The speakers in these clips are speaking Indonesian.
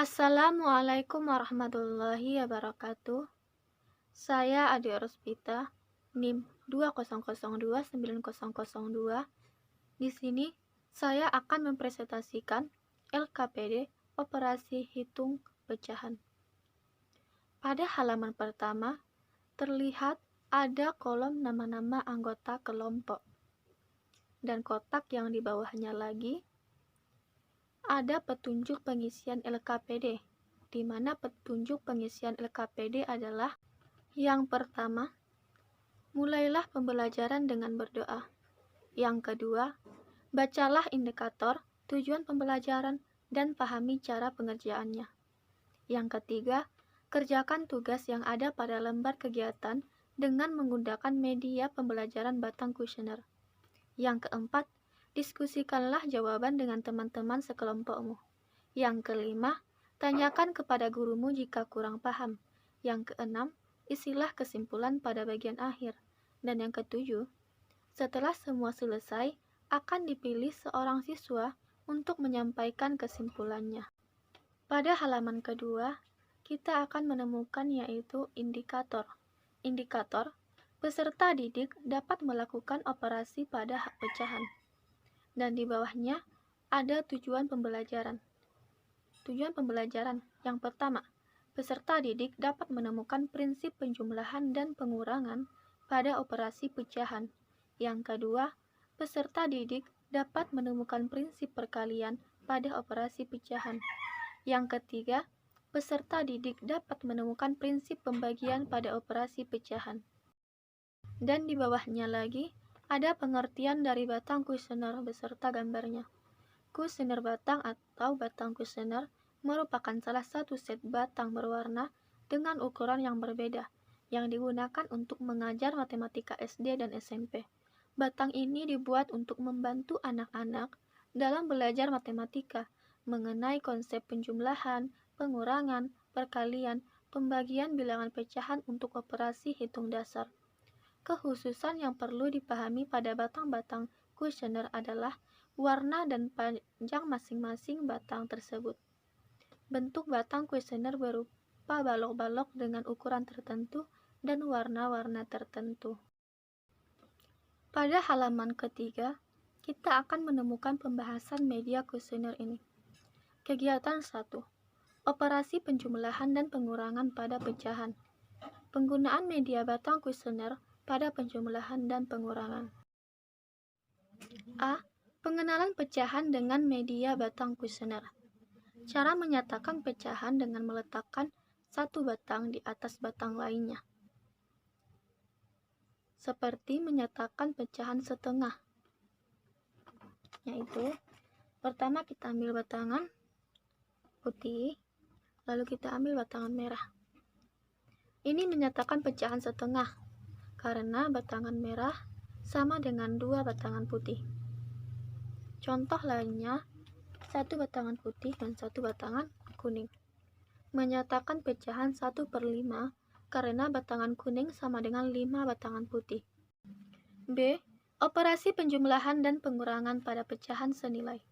Assalamualaikum warahmatullahi wabarakatuh. Saya Adi Rospita, NIM 200290002. Di sini saya akan mempresentasikan LKPD Operasi Hitung Pecahan. Pada halaman pertama, terlihat ada kolom nama-nama anggota kelompok. Dan kotak yang di bawahnya lagi ada petunjuk pengisian LKPD, di mana petunjuk pengisian LKPD adalah yang pertama, mulailah pembelajaran dengan berdoa. Yang kedua, bacalah indikator, tujuan pembelajaran, dan pahami cara pengerjaannya. Yang ketiga, kerjakan tugas yang ada pada lembar kegiatan dengan menggunakan media pembelajaran batang kuesioner. Yang keempat, diskusikanlah jawaban dengan teman-teman sekelompokmu. Yang kelima, tanyakan kepada gurumu jika kurang paham. Yang keenam, isilah kesimpulan pada bagian akhir. Dan yang ketujuh, setelah semua selesai, akan dipilih seorang siswa untuk menyampaikan kesimpulannya. Pada halaman kedua, kita akan menemukan yaitu indikator. Indikator, peserta didik dapat melakukan operasi pada hak pecahan. Dan di bawahnya ada tujuan pembelajaran. Tujuan pembelajaran yang pertama, peserta didik dapat menemukan prinsip penjumlahan dan pengurangan pada operasi pecahan. Yang kedua, peserta didik dapat menemukan prinsip perkalian pada operasi pecahan. Yang ketiga, peserta didik dapat menemukan prinsip pembagian pada operasi pecahan. Dan di bawahnya lagi, ada pengertian dari batang kuesioner beserta gambarnya. Kuesioner batang atau batang kuesioner merupakan salah satu set batang berwarna dengan ukuran yang berbeda, yang digunakan untuk mengajar matematika SD dan SMP. Batang ini dibuat untuk membantu anak-anak dalam belajar matematika, mengenai konsep penjumlahan, pengurangan, perkalian, pembagian bilangan pecahan untuk operasi hitung dasar. Kekhususan yang perlu dipahami pada batang-batang kuesioner adalah warna dan panjang masing-masing batang tersebut. Bentuk batang kuesioner berupa balok-balok dengan ukuran tertentu dan warna-warna tertentu. Pada halaman ketiga, kita akan menemukan pembahasan media kuesioner ini. Kegiatan 1. Operasi penjumlahan dan pengurangan pada pecahan. Penggunaan media batang kuesioner pada penjumlahan dan pengurangan. A. Pengenalan pecahan dengan media batang kuesioner. Cara menyatakan pecahan dengan meletakkan satu batang di atas batang lainnya. Seperti menyatakan pecahan setengah. Yaitu, pertama kita ambil batangan putih, lalu kita ambil batangan merah. Ini menyatakan pecahan setengah, karena batangan merah sama dengan 2 batangan putih. Contoh lainnya, 1 batangan putih dan 1 batangan kuning. Menyatakan pecahan 1/5 karena batangan kuning sama dengan 5 batangan putih. B. Operasi penjumlahan dan pengurangan pada pecahan senilai.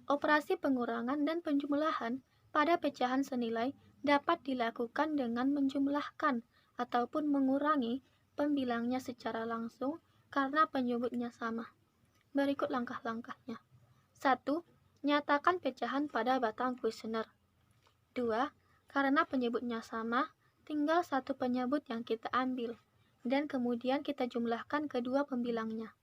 Operasi pengurangan dan penjumlahan pada pecahan senilai dapat dilakukan dengan menjumlahkan ataupun mengurangi pembilangnya secara langsung karena penyebutnya sama. Berikut langkah-langkahnya. 1. Nyatakan pecahan pada batang kuesioner. 2. Karena penyebutnya sama, tinggal satu penyebut yang kita ambil, dan kemudian kita jumlahkan kedua pembilangnya.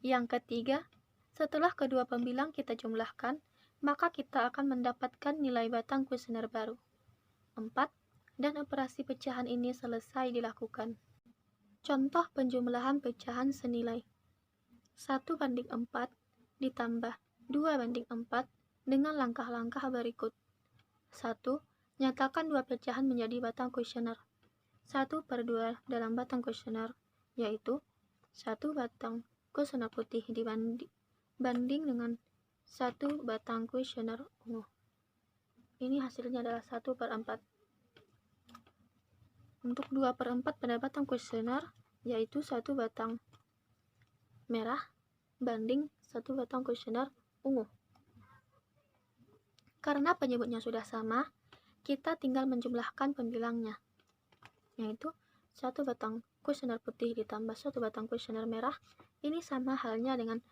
Yang ketiga, setelah kedua pembilang kita jumlahkan, maka kita akan mendapatkan nilai batang kuesioner baru. 4. Dan operasi pecahan ini selesai dilakukan. Contoh penjumlahan pecahan senilai 1/4 ditambah 2/4 dengan langkah-langkah berikut. 1. Nyatakan 2 pecahan menjadi batang kuesioner. 1/2 dalam batang kuesioner, yaitu 1 batang kuesioner putih dibanding dengan 1 batang kuesioner ungu. Ini hasilnya adalah 1/4. Untuk 2/4 pada batang kuesioner, yaitu 1 batang merah banding 1 batang kuesioner ungu. Karena penyebutnya sudah sama, kita tinggal menjumlahkan pembilangnya, yaitu 1 batang kuesioner putih ditambah 1 batang kuesioner merah. Ini sama halnya dengan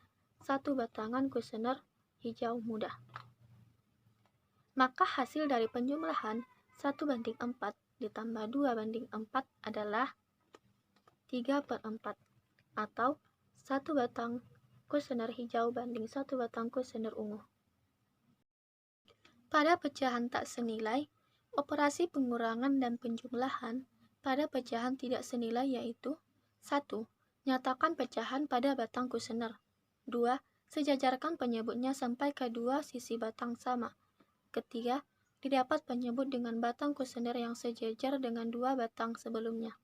1 batangan kuesioner hijau muda. Maka hasil dari penjumlahan 1:4 ditambah 2:4 adalah 3/4, atau 1 batang kuesioner hijau banding 1 batang kuesioner ungu. Pada pecahan tak senilai, operasi pengurangan dan penjumlahan pada pecahan tidak senilai yaitu 1. Nyatakan pecahan pada batang kuesioner. 2. Sejajarkan penyebutnya sampai kedua sisi batang sama. Ketiga, didapat penyebut dengan batang kuesioner yang sejajar dengan 2 batang sebelumnya.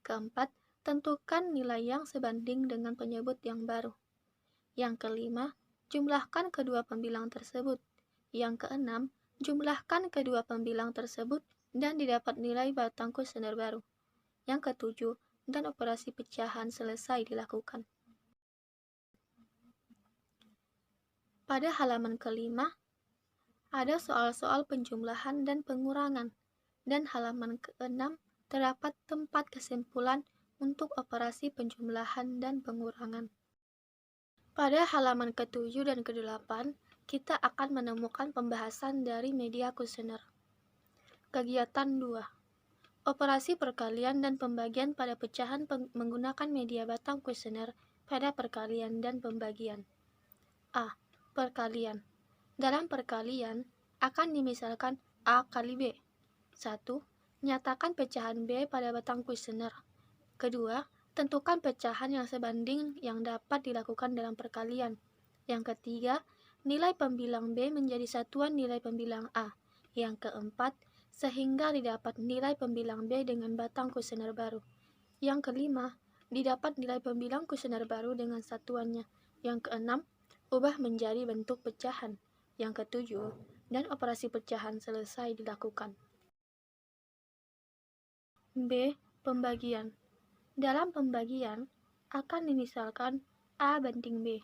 Keempat, tentukan nilai yang sebanding dengan penyebut yang baru. Yang kelima, jumlahkan kedua pembilang tersebut. Yang keenam, jumlahkan kedua pembilang tersebut dan didapat nilai batang kuesioner baru. Yang ketujuh, dan operasi pecahan selesai dilakukan. Pada halaman kelima, ada soal-soal penjumlahan dan pengurangan, dan halaman keenam terdapat tempat kesimpulan untuk operasi penjumlahan dan pengurangan. Pada halaman ke-7 dan ke-8, kita akan menemukan pembahasan dari media kuesioner. Kegiatan 2. Operasi perkalian dan pembagian pada pecahan menggunakan media batang kuesioner pada perkalian dan pembagian. A. Perkalian. Dalam perkalian, akan dimisalkan A kali B. 1. Nyatakan pecahan B pada batang kuesioner. Kedua, tentukan pecahan yang sebanding yang dapat dilakukan dalam perkalian. Yang ketiga, nilai pembilang B menjadi satuan nilai pembilang A. Yang keempat, sehingga didapat nilai pembilang B dengan batang kuesioner baru. Yang kelima, didapat nilai pembilang kuesioner baru dengan satuannya. Yang keenam, ubah menjadi bentuk pecahan. Yang ketujuh, dan operasi pecahan selesai dilakukan. B. Pembagian. Dalam pembagian, akan dimisalkan A banding B.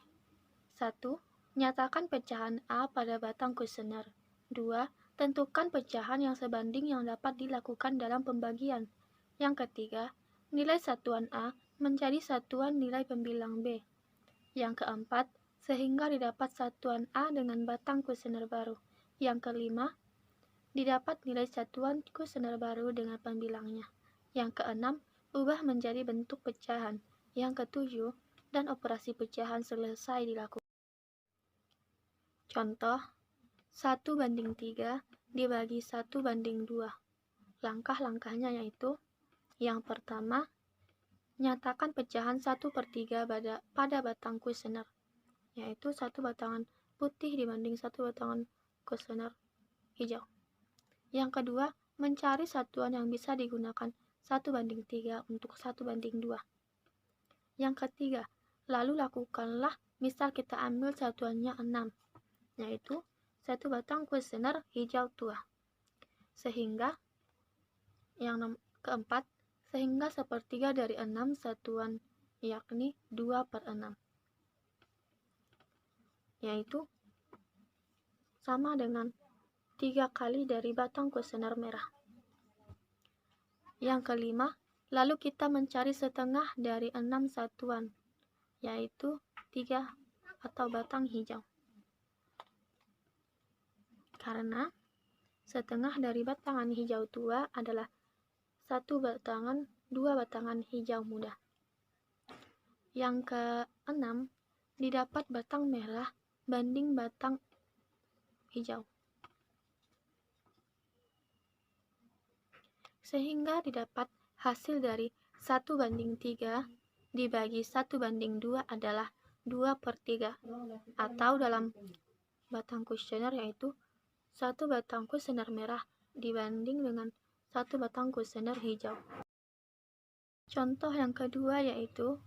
1. Nyatakan pecahan A pada batang kuesioner. 2. Tentukan pecahan yang sebanding yang dapat dilakukan dalam pembagian. Yang ketiga, nilai satuan A menjadi satuan nilai pembilang B. Yang keempat, sehingga didapat satuan A dengan batang kuesioner baru. Yang kelima, didapat nilai satuan kuesioner baru dengan pembilangnya. Yang keenam, ubah menjadi bentuk pecahan. Yang ketujuh, dan operasi pecahan selesai dilakukan. Contoh, 1:3 dibagi 1:2. Langkah-langkahnya yaitu, yang pertama, nyatakan pecahan 1/3 pada batang kuesioner, yaitu 1 batangan putih dibanding 1 batangan kuesioner hijau. Yang kedua, mencari satuan yang bisa digunakan 1:3 untuk 1:2. Yang ketiga, lalu lakukanlah misal kita ambil satuannya 6, yaitu 1 batang kuesioner hijau tua. Sehingga, yang keempat, sehingga 1/3 dari 6 satuan, yakni 2/6. Yaitu sama dengan 3 kali dari batang kuesioner merah. Yang kelima, lalu kita mencari setengah dari 6 satuan, yaitu 3 atau batang hijau. Karena setengah dari batangan hijau tua adalah 2 batangan hijau muda. Yang keenam, didapat batang merah banding batang hijau. Sehingga didapat hasil dari 1:3 dibagi 1:2 adalah 2/3, atau dalam batang kuesioner yaitu 1 batang kuesioner merah dibanding dengan 1 batang kuesioner hijau. Contoh yang kedua yaitu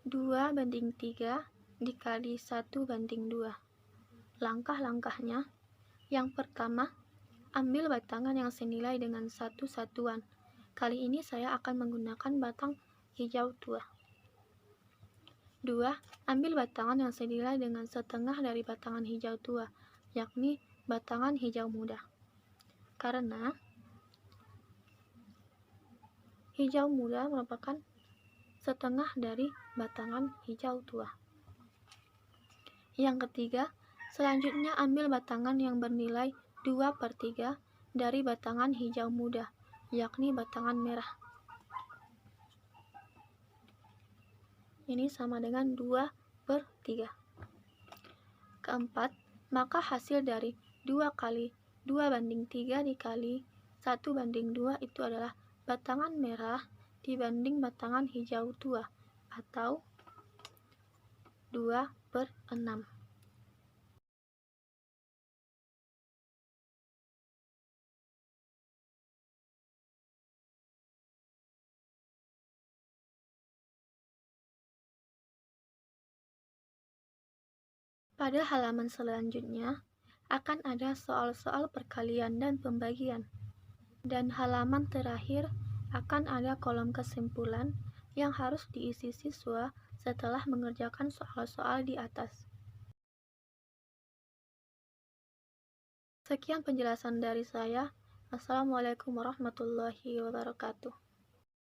2:3 dikali 1:2. Langkah-langkahnya, yang pertama, ambil batangan yang senilai dengan 1 satuan. Kali ini saya akan menggunakan batang hijau tua. 2. Ambil batangan yang senilai dengan setengah dari batangan hijau tua, yakni batangan hijau muda. Karena hijau muda merupakan setengah dari batangan hijau tua. Yang ketiga, selanjutnya ambil batangan yang bernilai 2/3 dari batangan hijau muda, yakni batangan merah. Ini sama dengan 2/3. Keempat, maka hasil dari 2 banding 3 dikali 1/2 itu adalah batangan merah dibanding batangan hijau tua, atau 2/6. Pada halaman selanjutnya akan ada soal-soal perkalian dan pembagian. Dan halaman terakhir akan ada kolom kesimpulan yang harus diisi siswa setelah mengerjakan soal-soal di atas. Sekian penjelasan dari saya. Assalamualaikum warahmatullahi wabarakatuh.